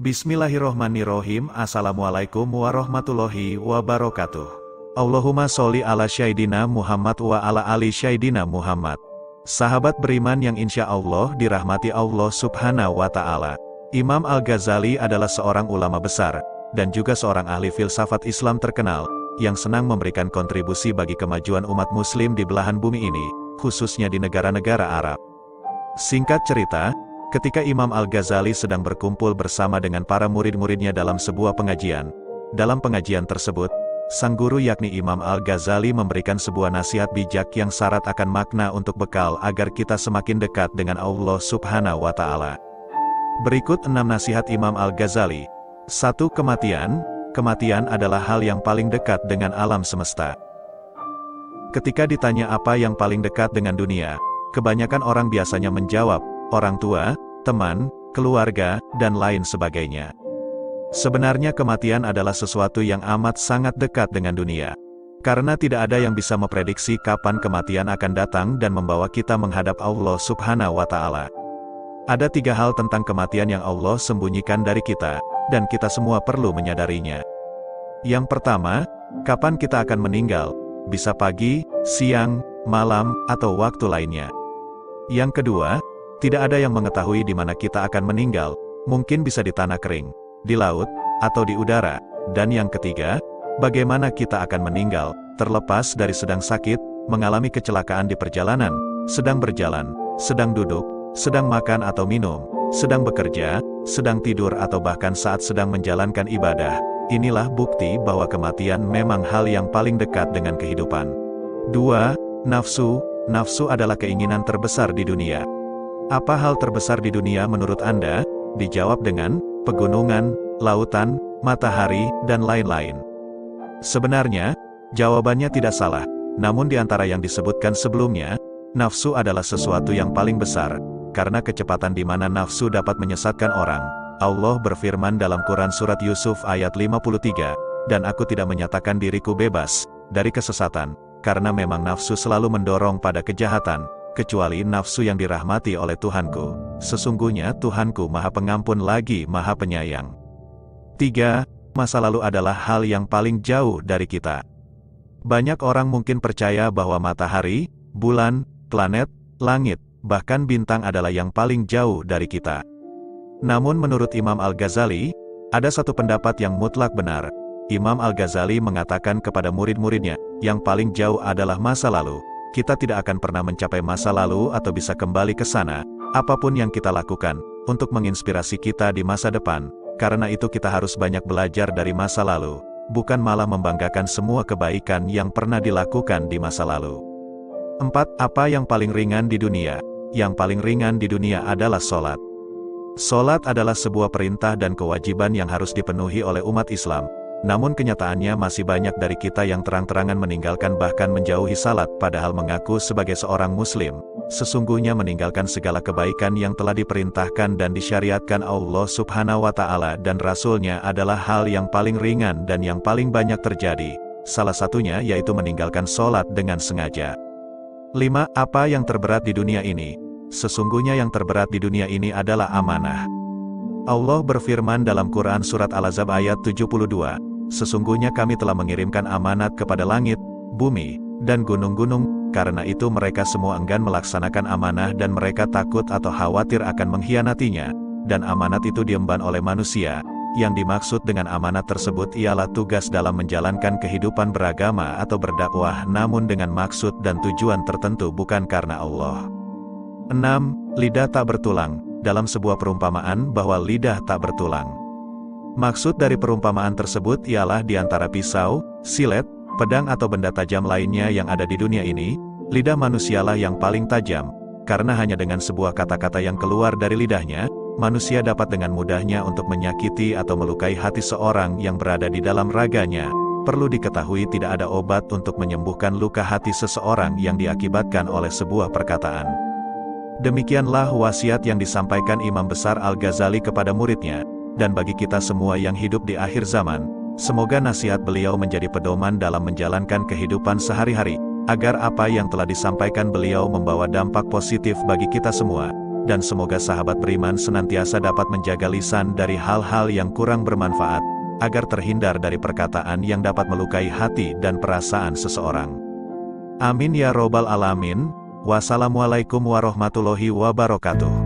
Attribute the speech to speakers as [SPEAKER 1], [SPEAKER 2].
[SPEAKER 1] Bismillahirrohmanirrohim. Assalamualaikum warahmatullahi wabarakatuh. Allahumma sholli ala Syaidina Muhammad wa ala ali Syaidina Muhammad. Sahabat beriman yang insya Allah dirahmati Allah subhanahu wa ta'ala. Imam Al-Ghazali adalah seorang ulama besar, dan juga seorang ahli filsafat Islam terkenal, yang senang memberikan kontribusi bagi kemajuan umat muslim di belahan bumi ini, khususnya di negara-negara Arab. Singkat cerita, ketika Imam Al-Ghazali sedang berkumpul bersama dengan para murid-muridnya dalam sebuah pengajian. Dalam pengajian tersebut, sang guru yakni Imam Al-Ghazali memberikan sebuah nasihat bijak yang syarat akan makna untuk bekal agar kita semakin dekat dengan Allah subhanahu wa ta'ala. Berikut 6 nasihat Imam Al-Ghazali. 1. Kematian. Kematian adalah hal yang paling dekat dengan alam semesta. Ketika ditanya apa yang paling dekat dengan dunia, kebanyakan orang biasanya menjawab, orang tua, teman, keluarga, dan lain sebagainya. Sebenarnya kematian adalah sesuatu yang amat sangat dekat dengan dunia. Karena tidak ada yang bisa memprediksi kapan kematian akan datang dan membawa kita menghadap Allah subhanahu wa ta'ala. Ada 3 hal tentang kematian yang Allah sembunyikan dari kita, dan kita semua perlu menyadarinya. Yang pertama, kapan kita akan meninggal, bisa pagi, siang, malam, atau waktu lainnya. Yang kedua, tidak ada yang mengetahui di mana kita akan meninggal, mungkin bisa di tanah kering, di laut, atau di udara. Dan yang ketiga, bagaimana kita akan meninggal, terlepas dari sedang sakit, mengalami kecelakaan di perjalanan, sedang berjalan, sedang duduk, sedang makan atau minum, sedang bekerja, sedang tidur atau bahkan saat sedang menjalankan ibadah. Inilah bukti bahwa kematian memang hal yang paling dekat dengan kehidupan. 2. Nafsu. Nafsu adalah keinginan terbesar di dunia. Apa hal terbesar di dunia menurut Anda? Dijawab dengan pegunungan, lautan, matahari, dan lain-lain. Sebenarnya, jawabannya tidak salah. Namun di antara yang disebutkan sebelumnya, nafsu adalah sesuatu yang paling besar, karena kecepatan di mana nafsu dapat menyesatkan orang. Allah berfirman dalam Quran Surat Yusuf ayat 53, dan aku tidak menyatakan diriku bebas dari kesesatan, karena memang nafsu selalu mendorong pada kejahatan, kecuali nafsu yang dirahmati oleh Tuhanku. Sesungguhnya Tuhanku Maha Pengampun lagi Maha Penyayang. 3. Masa lalu adalah hal yang paling jauh dari kita. Banyak orang mungkin percaya bahwa matahari, bulan, planet, langit, bahkan bintang adalah yang paling jauh dari kita. Namun menurut Imam Al-Ghazali, ada satu pendapat yang mutlak benar. Imam Al-Ghazali mengatakan kepada murid-muridnya, yang paling jauh adalah masa lalu. Kita tidak akan pernah mencapai masa lalu atau bisa kembali ke sana, apapun yang kita lakukan, untuk menginspirasi kita di masa depan. Karena itu kita harus banyak belajar dari masa lalu, bukan malah membanggakan semua kebaikan yang pernah dilakukan di masa lalu. 4. Apa yang paling ringan di dunia? Yang paling ringan di dunia adalah sholat. Sholat adalah sebuah perintah dan kewajiban yang harus dipenuhi oleh umat Islam. Namun kenyataannya masih banyak dari kita yang terang-terangan meninggalkan bahkan menjauhi salat padahal mengaku sebagai seorang muslim. Sesungguhnya meninggalkan segala kebaikan yang telah diperintahkan dan disyariatkan Allah subhanahu wa ta'ala dan Rasulnya adalah hal yang paling ringan dan yang paling banyak terjadi. Salah satunya yaitu meninggalkan sholat dengan sengaja. 5. Apa yang terberat di dunia ini? Sesungguhnya yang terberat di dunia ini adalah amanah. Allah berfirman dalam Quran Surat Al-Ahzab ayat 72, sesungguhnya kami telah mengirimkan amanat kepada langit, bumi, dan gunung-gunung, karena itu mereka semua enggan melaksanakan amanah dan mereka takut atau khawatir akan mengkhianatinya, dan amanat itu diemban oleh manusia. Yang dimaksud dengan amanat tersebut ialah tugas dalam menjalankan kehidupan beragama atau berdakwah namun dengan maksud dan tujuan tertentu bukan karena Allah. 6. Lidah tak bertulang. Dalam sebuah perumpamaan bahwa lidah tak bertulang. Maksud dari perumpamaan tersebut ialah di antara pisau, silet, pedang atau benda tajam lainnya yang ada di dunia ini, lidah manusialah yang paling tajam, karena hanya dengan sebuah kata-kata yang keluar dari lidahnya, manusia dapat dengan mudahnya untuk menyakiti atau melukai hati seorang yang berada di dalam raganya. Perlu diketahui tidak ada obat untuk menyembuhkan luka hati seseorang yang diakibatkan oleh sebuah perkataan. Demikianlah wasiat yang disampaikan Imam Besar Al-Ghazali kepada muridnya, dan bagi kita semua yang hidup di akhir zaman, semoga nasihat beliau menjadi pedoman dalam menjalankan kehidupan sehari-hari, agar apa yang telah disampaikan beliau membawa dampak positif bagi kita semua. dan semoga sahabat beriman senantiasa dapat menjaga lisan dari hal-hal yang kurang bermanfaat, agar terhindar dari perkataan yang dapat melukai hati dan perasaan seseorang. Amin ya robbal alamin. Wassalamualaikum warahmatullahi wabarakatuh.